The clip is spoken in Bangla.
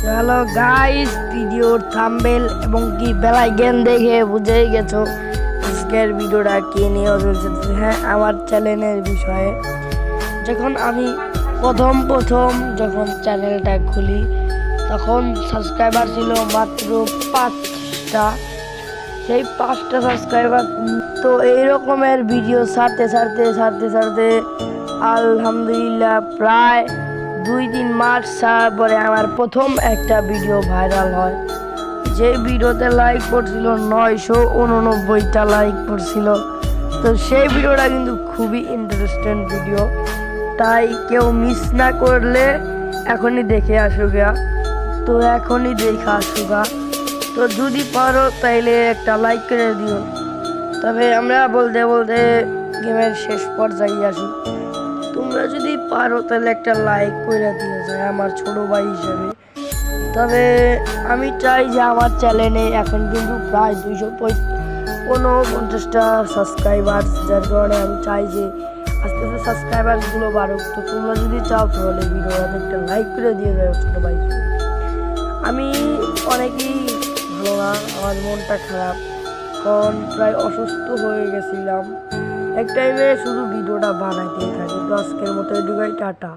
হ্যালো গাইস, ভিডিওর থাম্বনেল এবং কি বেলাইকন দেখে বুঝেই গেছো আজকের ভিডিওটা কে নিয়ে চলছে। হ্যাঁ, আমার চ্যানেলের বিষয়ে। যখন আমি প্রথম যখন চ্যানেলটা খুলি তখন সাবস্ক্রাইবার ছিল মাত্র 5টা। সেই 5টা সাবস্ক্রাইবার তো এই রকমের ভিডিও ছাড়তে আলহামদুলিল্লাহ প্রায় 2-3 মাস ছাড়ার পরে আমার প্রথম একটা ভিডিও ভাইরাল হয়। যে ভিডিওতে লাইক পড়ছিল 989টা লাইক পড়ছিল। তো সেই ভিডিওটা কিন্তু খুবই ইন্টারেস্টিং ভিডিও, তাই কেউ মিস না করলে এখনই দেখে আসুগা। তো এখনই দেখে আসুগা। তো যদি পারো তাইলে একটা লাইক করে দিও। তবে আমরা বলতে গেমের শেষ পর্যায়ে আসি। তোমরা যদি পারো তাহলে একটা লাইক করে দিয়ে যায় আমার ছোট ভাই হিসেবে। তবে আমি চাই যে আমার চ্যানেলে এখন কিন্তু প্রায় 250টা সাবস্ক্রাইবার, যার কারণে আমি চাই যে আস্তে আস্তে সাবস্ক্রাইবারগুলো বাড়ুক। তো তোমরা যদি চাও তাহলে ভিডিওটাতে একটা লাইক করে দিয়ে যাও ছোট ভাই। আমি অনেকই ভালো না, আমার মনটা খারাপ, কারণ প্রায় অসুস্থ হয়ে গেছিলাম। এক টাইমে শুধু ভিডিওটা বানাইতেই থাকি। তো আজকের মতো এটুকুই, টাটা।